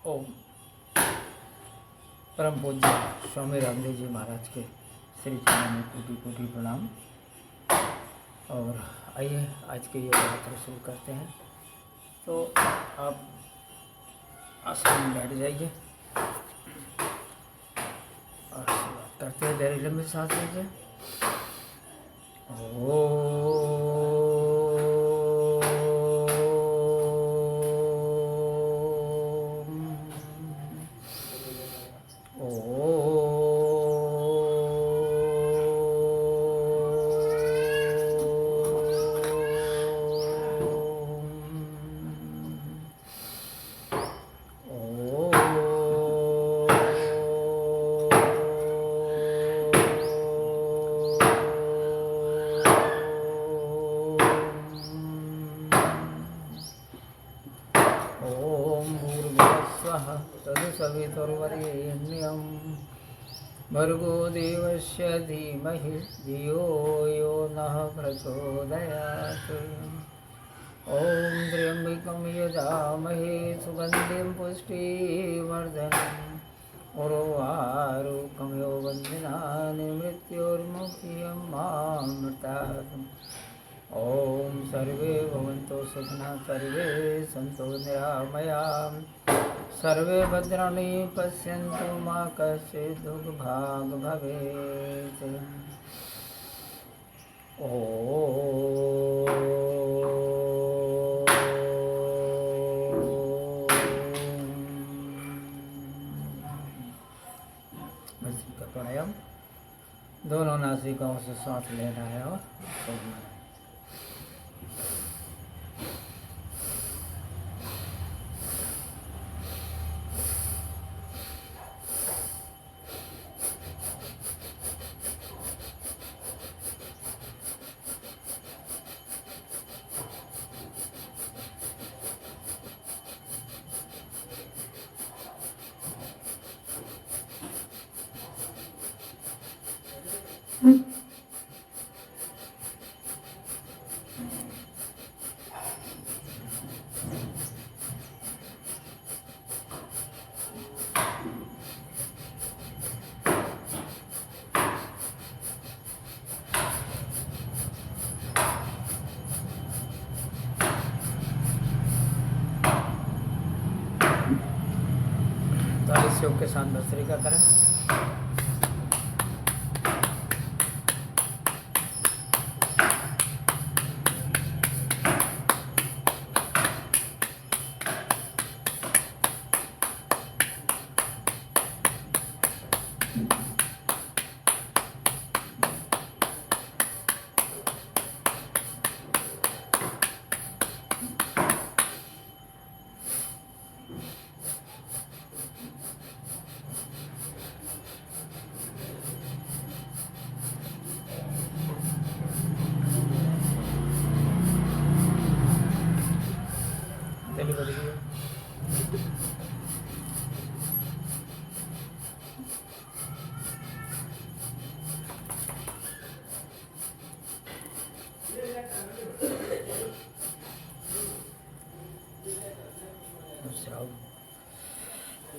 ओम। परम पूज्य स्वामी रामदेव जी महाराज के श्री चरणों में कोटि कोटि प्रणाम। और आइए आज के योग यात्रा शुरू करते हैं। तो आप आसन में बैठ जाइए और शुरुआत करते हैं। गहरी लंबी सांस लीजिए। तदसवितुर्वरेण्यं भर्गो देवस्य धीमहि धियो यो नः प्रचोदयात्। ॐ त्र्यम्बकं यजामहे सुगन्धिं पुष्टिवर्धनम् उर्वारुकमिव बन्धनानि मृत्युर्मुक्षीयमामृतात्। ॐ सर्वे भवन्तु सुखिनः सर्वे सन्तु निरामयाः सर्वे भद्राणि पश्यन्तु मा कश्चित् दुर्भाग् भवेत्। भस्त्रिका प्राणायाम। दोनों नासिकाओं से सांस लेना है और छोड़ना है। तो इस योग के साथ भस्त्रिका करें।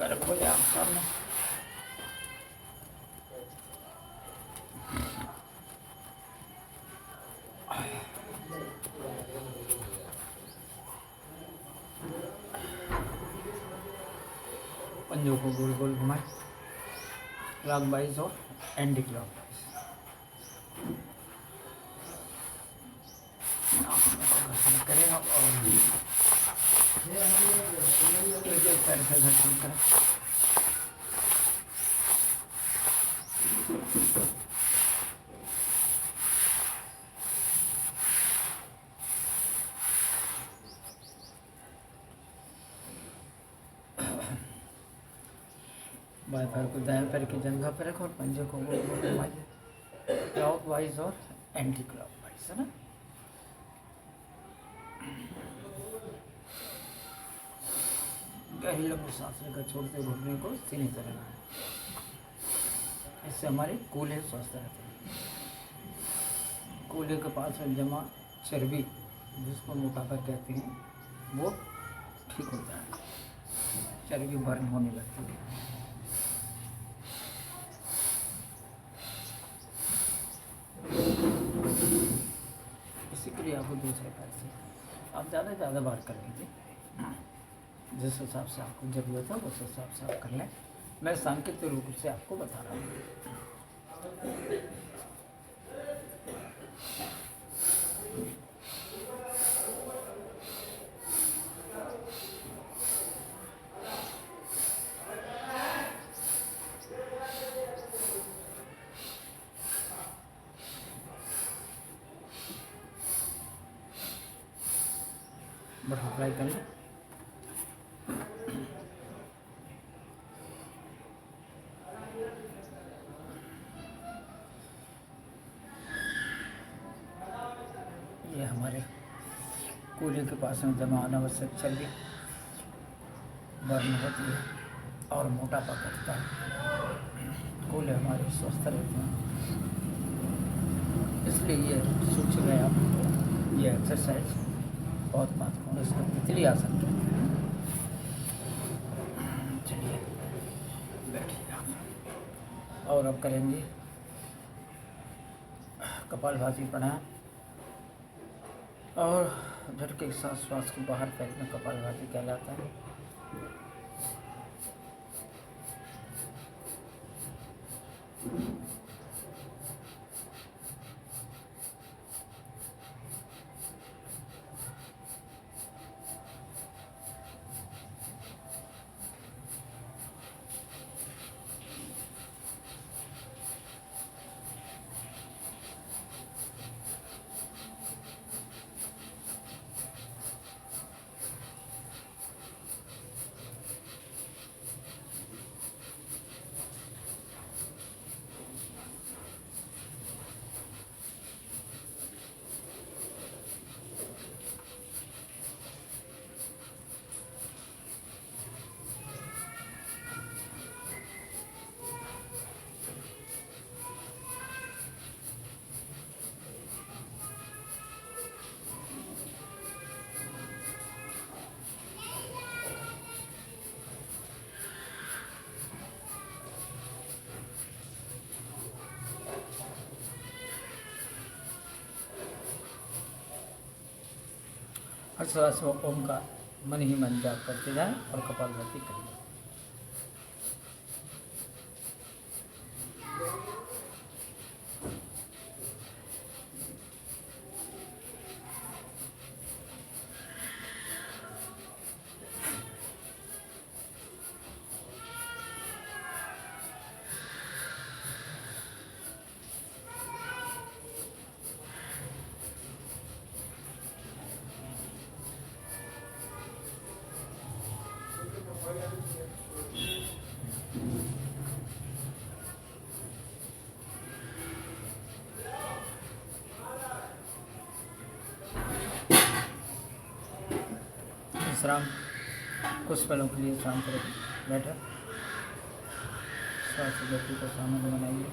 गर्म हो जाए सामने। पंजों को गोल गोल घुमाए क्लॉकवाइज और एंटी क्लॉकवाइज। करें और एक पैर से घर्षण करें। बाएं पैर को दाएं पैर की जंघा पर रखो और पंजे को गोल गोल घुमाइए क्लॉकवाइज और एंटी क्लॉकवाइज, है ना। गहरी लंबी सांस लेकर छोड़ते घुटने को सीने से रहना है। इससे हमारे कूल्हे स्वस्थ रहते हैं। कूल्हे के पास में जमा चर्बी, जिसको मोटापा कहते हैं, वो ठीक होता है। चर्बी बर्न होने लगती है। इसी के लिए आपको दूसरे पैर से आप ज़्यादा से ज़्यादा बार कर लीजिए, जिस हिसाब से आपको ज़रूरत है उस हिसाब से आप कर लें। मैं सांकेतिक रूप से आपको बता रहा हूँ। बटरफ्लाई कर लें। ये हमारे कूल्हे के पास में जमा अनावश्यक चर्बी बर्न होती है और मोटापा घटता है। कूल्हे हमारे स्वस्थ रहते हैं, इसलिए ये सूच गए आप ये एक्सरसाइज बहुत महत्वपूर्ण। इसको तितली आसन कहते हैं। चलिए बैठिए आप। और अब करेंगे कपालभाति प्राणायाम, और झटके के साथ श्वास को बाहर फेंकना कपालभाति कहलाता है। हर श्वास में ओम का मन ही मन जाप करते जाएं और कपालभाति करिए। विश्राम कुछ पलों के लिए शांत रखें। बैठा श्वास गति को सामान्य बनाइए।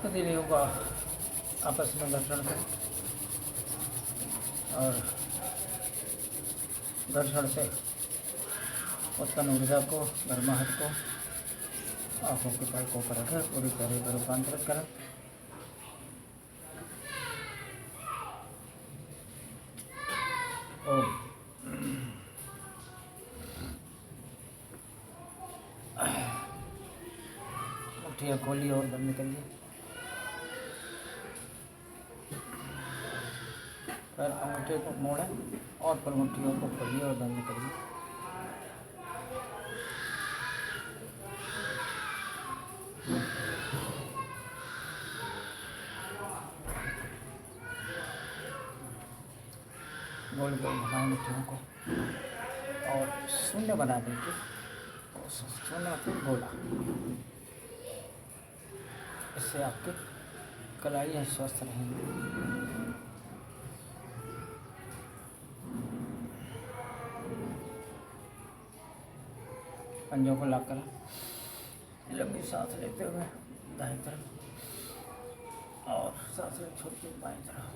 हथेलियों का आपस में घर्षण करें और घर्षण से उत्पन्न ऊर्जा को, गर्माहट को आँखों के पलकों पर रखें। पूरी तरह पर रूपांतरित करें। ओम। मुट्ठियाँ खोलिए और बंद करिए। फिर अंगूठे को मोड़ें और फिर मुट्ठियों को खोलिए और बंद करिए। गोल गोल घुमाएं मुट्ठियों को और शून्य बना देंगे। शून्य मतलब गोला। इससे आपकी कलाइयाँ स्वस्थ रहेंगी। पंजों को लाकर लंबी सांस लेते हुए दाएं तरफ और सांस छोड़ के बाएं तरफ।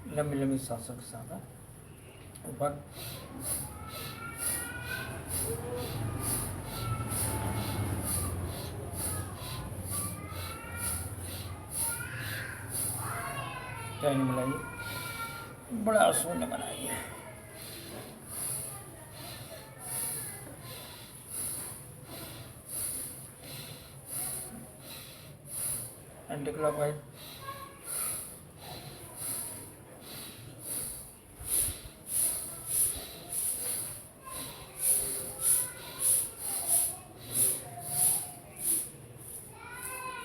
लंबी लंबी सांसों के साथ ऊपर। टाइम मिलाइए, बड़ा शून्य बनाइए। Anti clockwise.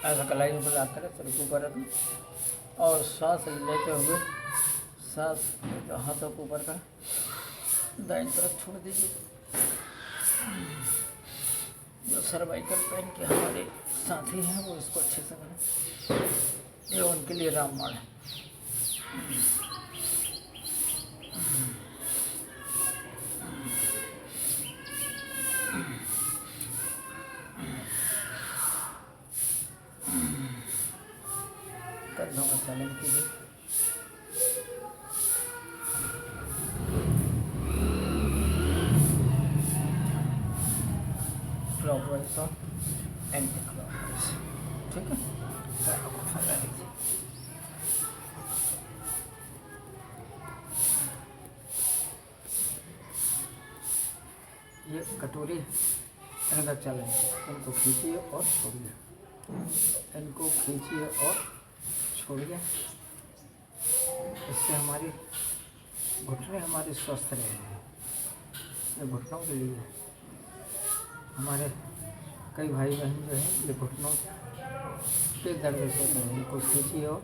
ऐसा कलाई ऊपर लाद करें, सिर को ऊपर रखें और सांस लेते हुए सांस हाथों को ऊपर कर दाईं तरफ छोड़ दीजिए। जो सर्वाइकल पेन के हमारे साथी हैं वो इसको अच्छे से करें, ये उनके लिए रामबाण है। कंधों का चलन कीजिए। क्लॉकवाइज और एंटी क्लॉकवाइज, ठीक है। पैरों को फैला लीजिए। ये कटोरी इनका चलन, इनको खींचिए और छोड़िए, इनको खींचिए और छोड़िए। इससे हमारी घुटने हमारे स्वस्थ रहेंगे। ये घुटनों के लिए हमारे कई भाई बहन जो हैं ये घुटनों के दर्द से इनको खींचिए और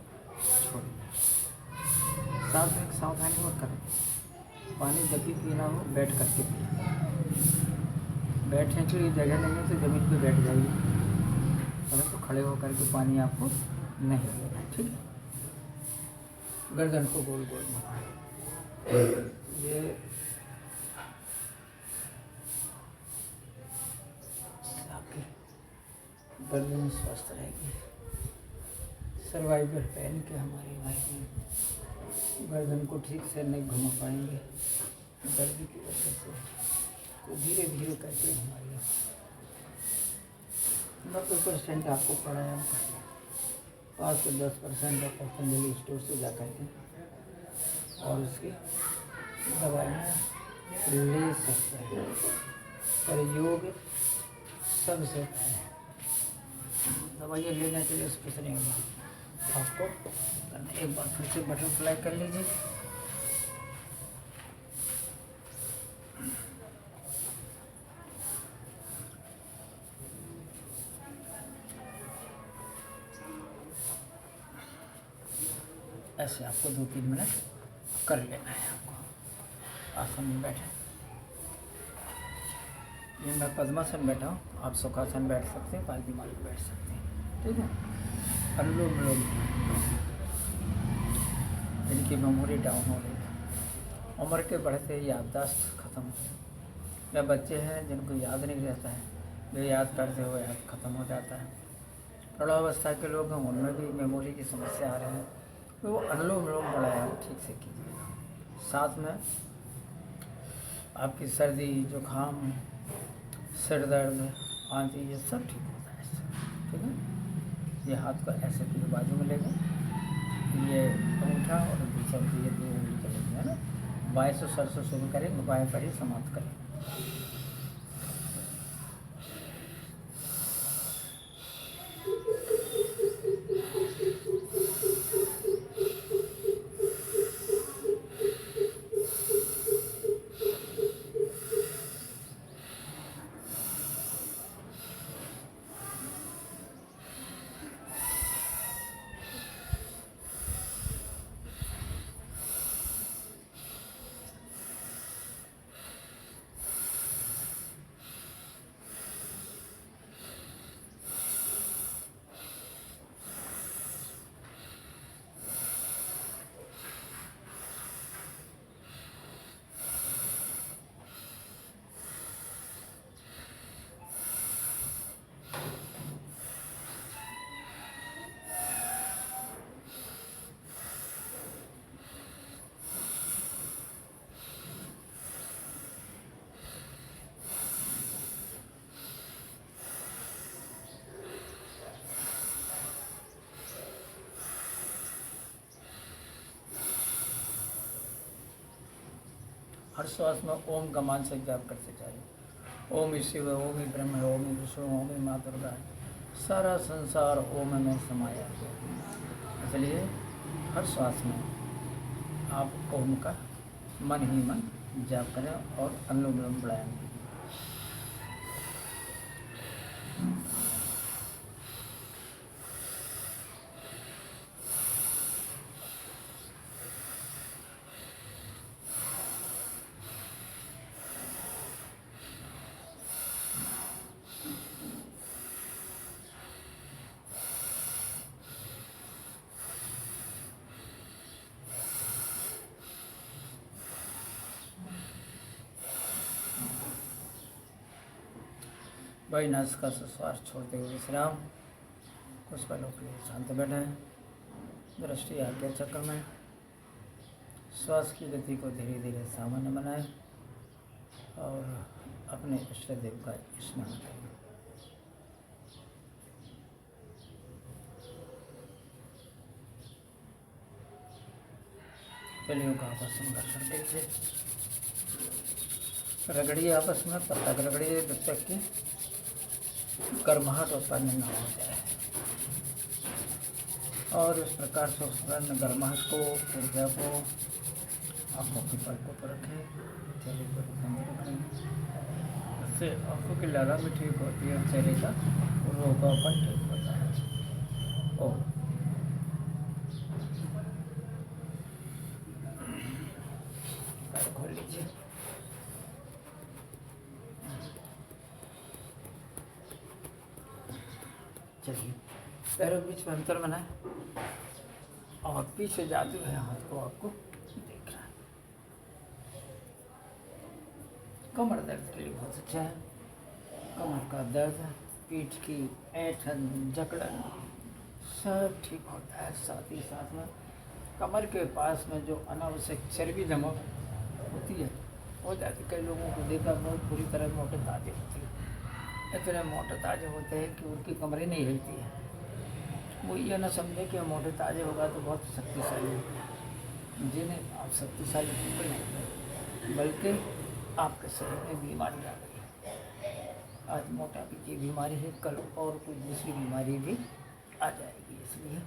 छोड़िए। साथ में एक सावधानी और करें, पानी जब भी पीना हो बैठ करके पिए। बैठने के लिए जगह नहीं है तो ज़मीन पे बैठ जाइए, परंतु खड़े होकर के पानी आपको नहीं लेना, ठीक है। गर्दन को गोल गोल घुमाएं। ये आपकी गर्दन स्वस्थ रहेगी। सर्वाइकल पेन के हमारे भाई गर्दन को ठीक से नहीं घुमा पाएंगे दर्द की वजह से, तो धीरे धीरे करके घुमाइए। 90% आपको प्राणायाम करना, 5 से 10% आप पतंजलि स्टोर से जा करके और उसकी दवाइयाँ ले सकते हैं। पर योग सबसे पहले दवाइयाँ लेने के लिए कुछ नहीं होगा आपको। एक बार फिर से बटरफ्लाई कर लीजिए। ऐसे आपको 2-3 मिनट कर लेना है। आपको आसन में बैठे, ये मैं पद्मासन बैठा हूँ, आप सुखासन बैठ सकते हैं, पालकी मार के बैठ सकते हैं, ठीक है। अनुलोम विलोम, इनकी मेमोरी डाउन हो रही है, उम्र के बढ़ते याददाश्त खत्म हो। या बच्चे हैं जिनको याद नहीं रहता है, जो याद करते हुए याद खत्म हो जाता है। प्रौढ़ावस्था के लोग हैं, उनमें भी मेमोरी की समस्या आ रही है, तो वो अनुलोम विलोम प्राणायाम ठीक से कीजिएगा। साथ में आपकी सर्दी जुकाम सिर दर्द आंधी ये सब ठीक होता है इससे, ठीक है। ये हाथ को ऐसे पूरे बाजू में लेंगे, ये अंगूठा और दूसरा ये 2 उंगली चलेगी, है ना। बाएं से सर से शुरू करेंगे, बाएं पर ही समाप्त करेंगे। हर श्वास में ओम का मानसिक जाप करते चाहिए। ओम ही शिव, ओम ही ब्रह्म है, ओम ही विष्णु, ओम ही माँ दुर्गा है, सारा संसार ओम में समाया है। इसलिए हर श्वास में आप ओम का मन ही मन जाप करें और अनुलोम विलोम प्राणायाम कीजिए। भाई नस का श्वास छोड़ते हुए विश्राम। कुछ पलों के लिए शांत बैठे, दृष्टि आज्ञा चक्र में। श्वास की गति को धीरे धीरे सामान्य बनाए और अपने इष्ट देव का स्मरण करें। कलियों का आपस में घर्षण कीजिए, रगड़िए आपस में, पत्ता रगड़िए जब तक कि गर्माहट उत्पन्न न हो जाए। और इस प्रकार से उत्पन्न गर्माहट को, ऊर्जा को आँखों की पलकों पर रखें, चेहरे पर रखें। इससे आँखों की लाला भी ठीक होती है, चेहरे का रोगापन ठीक होता है। ओह खोल लीजिए। चलिए, पैरों के बीच में अंतर बनाए और पीछे जादू है हाथ को आपको देख रहा है। कमर दर्द के लिए बहुत अच्छा है। कमर का दर्द, पीठ की ऐंठन, जकड़न सब ठीक होता है। साथ ही साथ में कमर के पास में जो अनावश्यक चर्बी जमा होती है हो जाती। कई लोगों को देखा बहुत बुरी तरह मोटे ताजे होती है, इतने मोटे ताजे होते हैं कि उनकी कमरें नहीं हिलती है। वो ये ना समझे कि मोटे ताजे होगा तो बहुत शक्तिशाली होगा। जिन्हें आप शक्तिशाली बिल्कुल नहीं, बल्कि आपके शरीर में बीमारी आ गई है। आज मोटापे की बीमारी है, कल और कोई दूसरी बीमारी भी आ जाएगी। इसलिए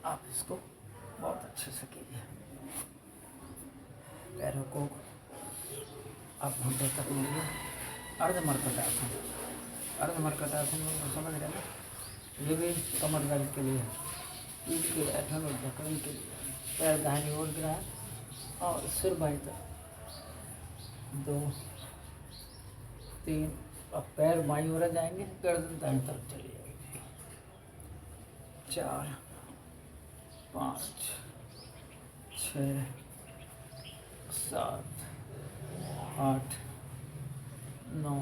आप इसको बहुत अच्छे से कीजिए। पैरों को आप घुटने तक मिलिए। अर्धमर्कटासन, अर्धमर्कटासन में समझ रहे हैं, ये भी कमर दर्द के लिए है, पीठ के ऐंठन और जकड़न के लिए। पैर दाहिनी ओर गिराए और सिर बाईं तरफ, 2 3, अब पैर बाईं ओर जाएंगे, गर्दन दाईं तरफ चली जाएगी। 4 5 6 7 8 9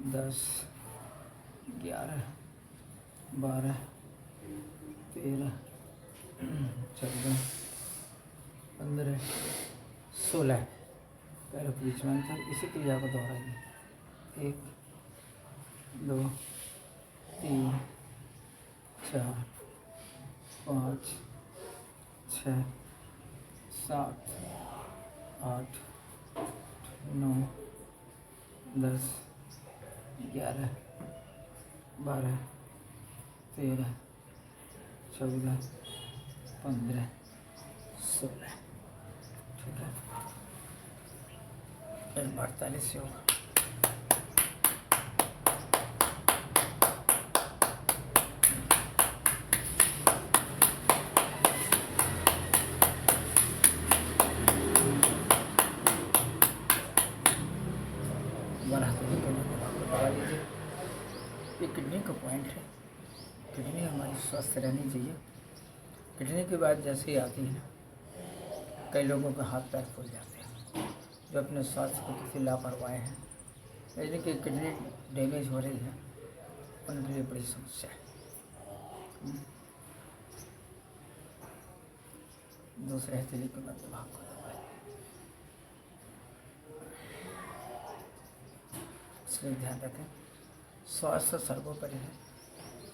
10 11 12 13 14 15 16। पैरों के बीच में अंतर। इसी क्रिया को दोहराइए। 1 2 3 4 5 6 7 8 9 10 11 12 13 14 15 16। ठीक है, 48 से होगा। दबा लीजिए। ये किडनी का पॉइंट है। किडनी हमारी स्वस्थ रहनी चाहिए। किडनी की बात जैसे ही आती है, कई लोगों के हाथ पैर फूल जाते हैं जो अपने स्वास्थ्य को किसी लापरवाह हैं, यानी कि किडनी डैमेज हो रही है, उनके लिए बड़ी समस्या है। दूसरे हथेली के मध्य भाग को दबाएं। इसलिए ध्यान रखें, स्वास्थ्य सर्वोपरि है।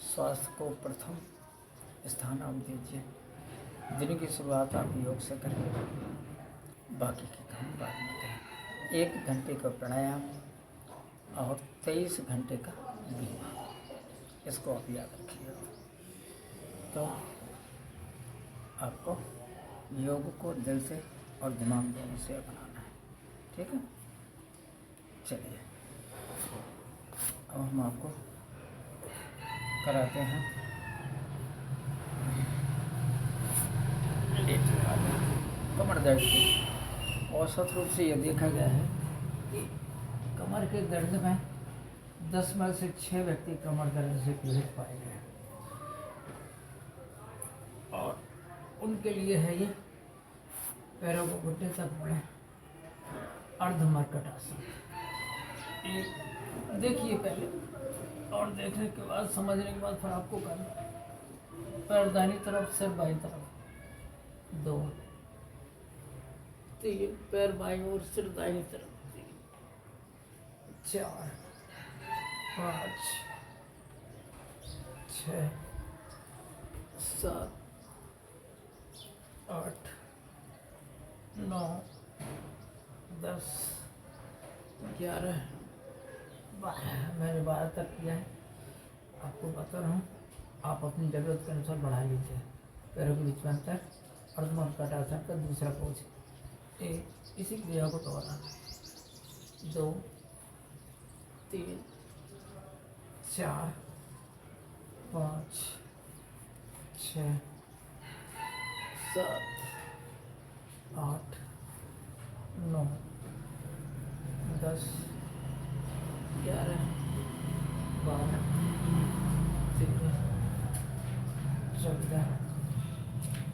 स्वास्थ्य को प्रथम स्थान आप दीजिए। दिन की शुरुआत आप योग से करें। बाकी की काम बाद में करें। 1 घंटे का प्राणायाम और 23 घंटे का बीमा, इसको आप याद रखिएगा। तो आपको योग को दिल से और दिमाग दोनों से अपनाना है, ठीक है। चलिए अब हम आपको कराते हैं कमर दर्द की। औसत रूप से यह देखा गया है कि कमर के दर्द में 10 में से 6 व्यक्ति कमर दर्द से पीड़ित पाए गए हैं, और उनके लिए है ये पैरों को घुटने तक मोड़े, अर्धमर्कट आसन। एक देखिए पहले, और देखने के बाद समझने के बाद फिर आपको करना है। पैर दाहिनी तरफ, सिर बाईं तरफ, 2 3 पैर बाईं ओर, सिर दाहिनी तरफ, 3 4 5 6 7 8 9 10 11 12। मैंने 12 तक किया है, आपको बता रहा हूँ। आप अपनी ज़रूरत के अनुसार बढ़ा लीजिए। पैरों के बीच में अंतर, अर्धमर्कट आसन का दूसरा पोज। इसी क्रिया को दोहराना है। 2 3 4 5 6 7 8 9 10 11 12 13 14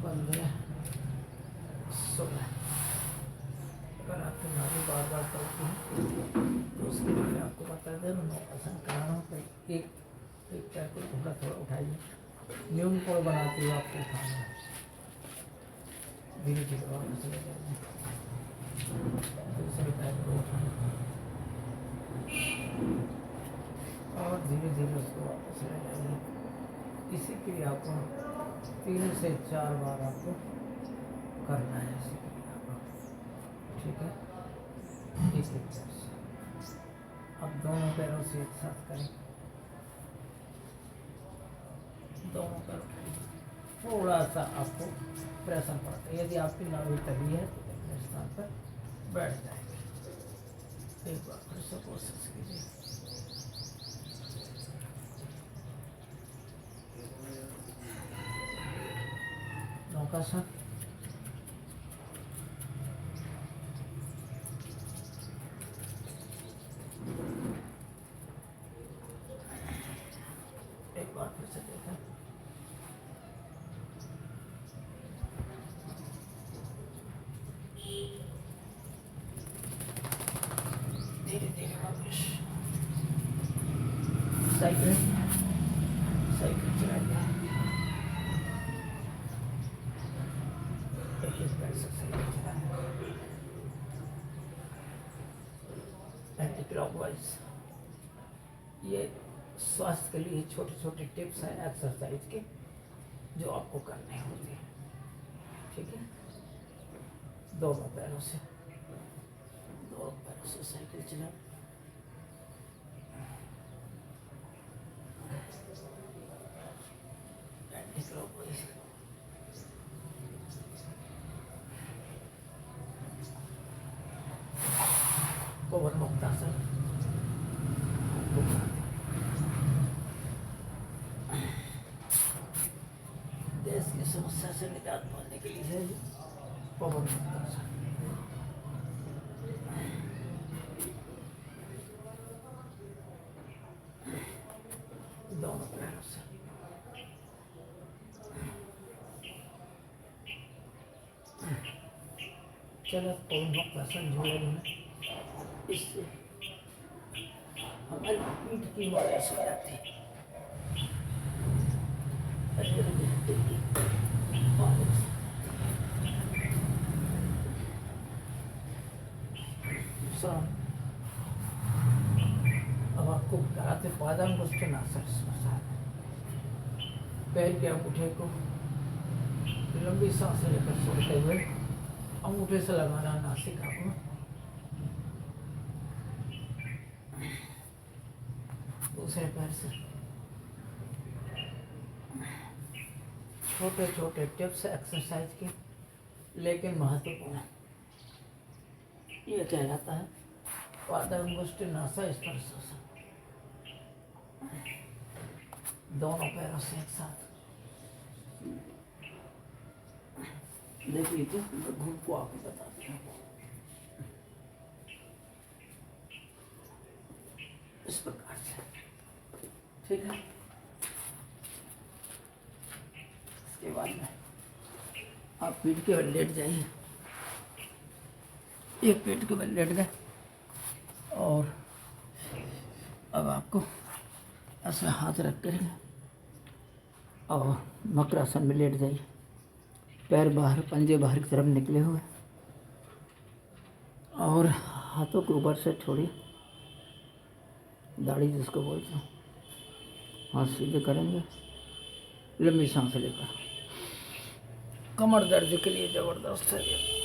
15 16। अगर आपकी नाड़ी बार बार चलती है तो उसके लिए आपको बता दें, 9 आसन कराना हो। एक पैर को थोड़ा थोड़ा उठाइए, न्यून कोण बनाते हुए आपको उठाना है। धीरे धीरे वापस ले जाइए, दूसरे पैर को उठाना और धीरे धीरे उसको वापस ले जाइए। इसी क्रिया को 3 से 4 बार आपको करना है, इसी क्रिया को, ठीक है। इस तरह से अब दोनों पैरों से एक साथ करें, दोनों पैर उठाइए। थोड़ा सा आपको प्रेशर पड़ता है, यदि आपकी नाभि तली है तो अपने स्थान पर बैठ जाएंगे। एक बार फिर से कोशिश कीजिए। नौकासन, एक बार फिर से देखें। धीरे धीरे वापस साइकिल चलाइए। Anti clockwise. ये स्वास्थ्य के लिए छोटे छोटे टिप्स हैं एक्सरसाइज के, जो आपको करने होते हैं, ठीक है। दोनों पैरों से साइकिल चला। Anticlockwise. पवन मुक्तासन। देश की समस्या से निजात पाने के लिए है पवन मुक्तासन। दोनों पैरों से चलो पवन मुक्तासन जोड़े में, इससे हमारी पीठ की मालिश हो जाती है। अब आपको कराते पादांगुष्ठासन। पैर के अंगूठे को लंबी सांस लेकर छोड़ते हुए अंगूठे से लगाना नासिका को, दूसरे पैर से। छोटे छोटे टिप्स एक्सरसाइज के, लेकिन महत्वपूर्ण। ये कहलाता है पादांगुष्ठ नासा स्पर्शासन। दोनों पैरों से एक साथ। देख लीजिए, मैं घूम को आपको बताती हूँ। इस प्रकार से, ठीक है। इसके बाद में आप पीठ के बल लेट जाइए। एक पीठ के बल लेट गए और अब आपको ऐसे हाथ रख कर और मकरासन में लेट जाइए। पैर बाहर, पंजे बाहर की तरफ निकले हुए और हाथों के ऊपर से छोड़िए, दाढ़ी जिसको बोलते हैं। हाथ सीधे करेंगे, लंबी सांस लेकर। कमर दर्द के लिए ज़बरदस्त है ये।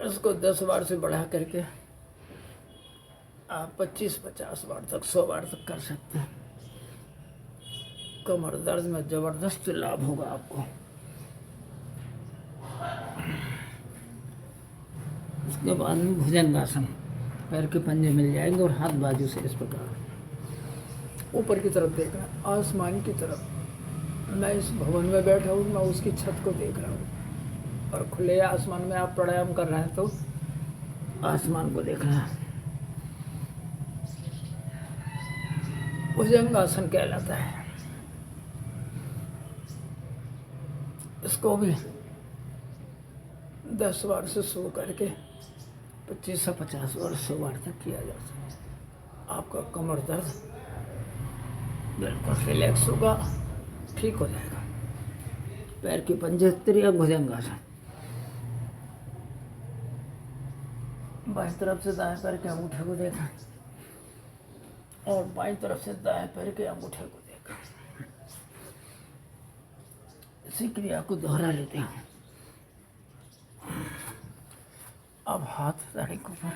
इसको 10 बार से बढ़ा करके आप 25-50 बार तक, 100 बार तक कर सकते हैं। कमर दर्द में ज़बरदस्त लाभ होगा आपको। इसके बाद में भुजंगासन। पैर के पंजे मिल जाएंगे और हाथ बाजू से इस प्रकार ऊपर की तरफ देखना, आसमान की तरफ। मैं इस भवन में बैठा हूँ, मैं उसकी छत को देख रहा हूँ और खुले आसमान में आप प्राणायाम कर रहे हैं तो आसमान को देखना है। भुजंगासन कहलाता है। इसको भी 10 बार से शुरू करके 25 से 50 बार, 100 बार तक किया जा सकता है। आपका कमर दर्द बिल्कुल रिलैक्स होगा, ठीक हो जाएगा। पैर के पंजे त्रिया भुजंगासन। बाईं तरफ से दाएं पैर के अंगूठे को देखा और बाईं तरफ से दाएं पैर के अंगूठे को देखा। इसी क्रिया को दोहरा लेते हैं। अब हाथ दाढ़ी के ऊपर,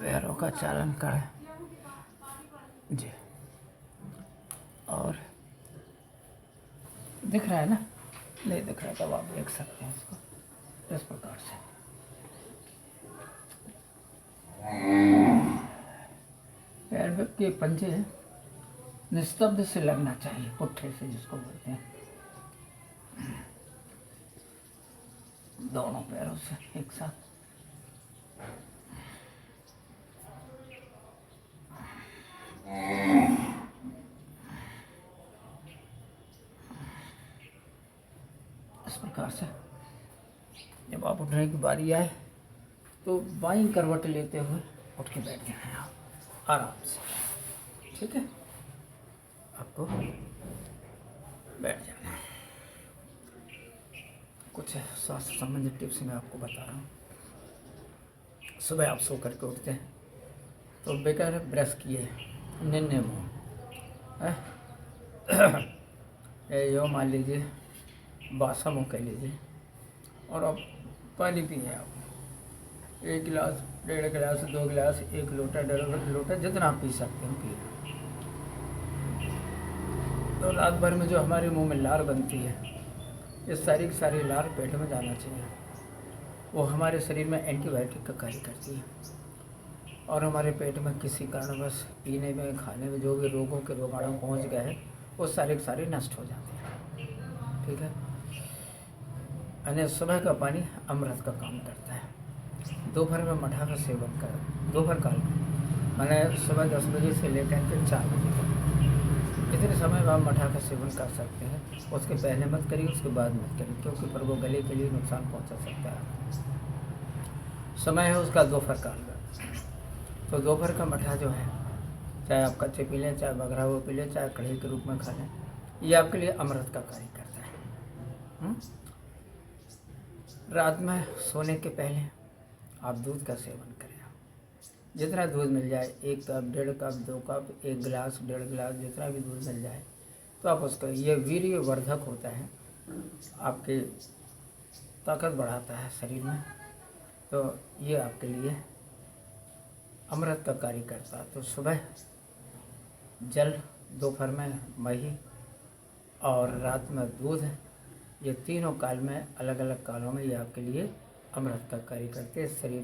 पैरों का चालन करें जी। और दिख रहा है ना? नहीं दिख रहा तब आप देख सकते हैं इसको इस प्रकार से। पैर के पंजे निस्तब्ध से लगना चाहिए, पुट्ठे से जिसको बोलते हैं। दोनों पैरों से एक साथ। इस प्रकार से जब आप उठने की बारी आए तो बाईं करवट लेते हुए उठ के बैठ जाना है आप आराम से, ठीक है। आपको बैठ जाना है। कुछ स्वास्थ्य संबंधित टिप्स मैं आपको बता रहा हूँ। सुबह आप सो करके उठते हैं तो बेकार ब्रश किए निन्ने मुँह यो मान लीजिए, बासा मुँह कह लीजिए और अब पानी पिए आप। 1 गिलास, 1.5 गिलास, 2 गिलास, 1 लोटा, 1.5 लोटा, जितना आप पी सकते हैं पिए। तो रात भर में जो हमारे मुंह में लार बनती है, ये सारी की सारी लार पेट में जाना चाहिए। वो हमारे शरीर में एंटीबायोटिक का कार्य करती है और हमारे पेट में किसी कारणवश पीने में, खाने में जो भी रोगों के रोगाणु पहुंच गए हैं वो सारे के सारे नष्ट हो जाते हैं, ठीक है। यानी सुबह का पानी अमृत का काम करता है। दोपहर में मठा का सेवन करें, दोपहर काल में, मैंने सुबह 10 बजे से लेकर के 4 बजे तक, इतने समय में आप मठा का सेवन कर सकते हैं। उसके पहले मत करिए, उसके बाद मत करिए, क्योंकि पर वो गले के लिए नुकसान पहुंचा सकता है। समय है उसका दोपहर काल का। तो दोपहर का मठा जो है, चाहे आप कच्चे पी लें, चाहे बघरा हुआ पी लें, चाहे कढ़ी के रूप में खा लें, ये आपके लिए अमृत का कार्य करता है। रात में सोने के पहले आप दूध का सेवन करें। जितना दूध मिल जाए, 1 कप, 1.5 कप, 2 कप, 1 गिलास, 1.5 गिलास, जितना भी दूध मिल जाए, तो आप उसका, ये वीर्यवर्धक होता है, आपकी ताकत बढ़ाता है शरीर में, तो ये आपके लिए अमृत का कार्य करता है। तो सुबह जल, दोपहर में मही और रात में दूध, ये तीनों काल में, अलग अलग कालों में ये आपके लिए अमृत का कार्य करते हैं। शरीर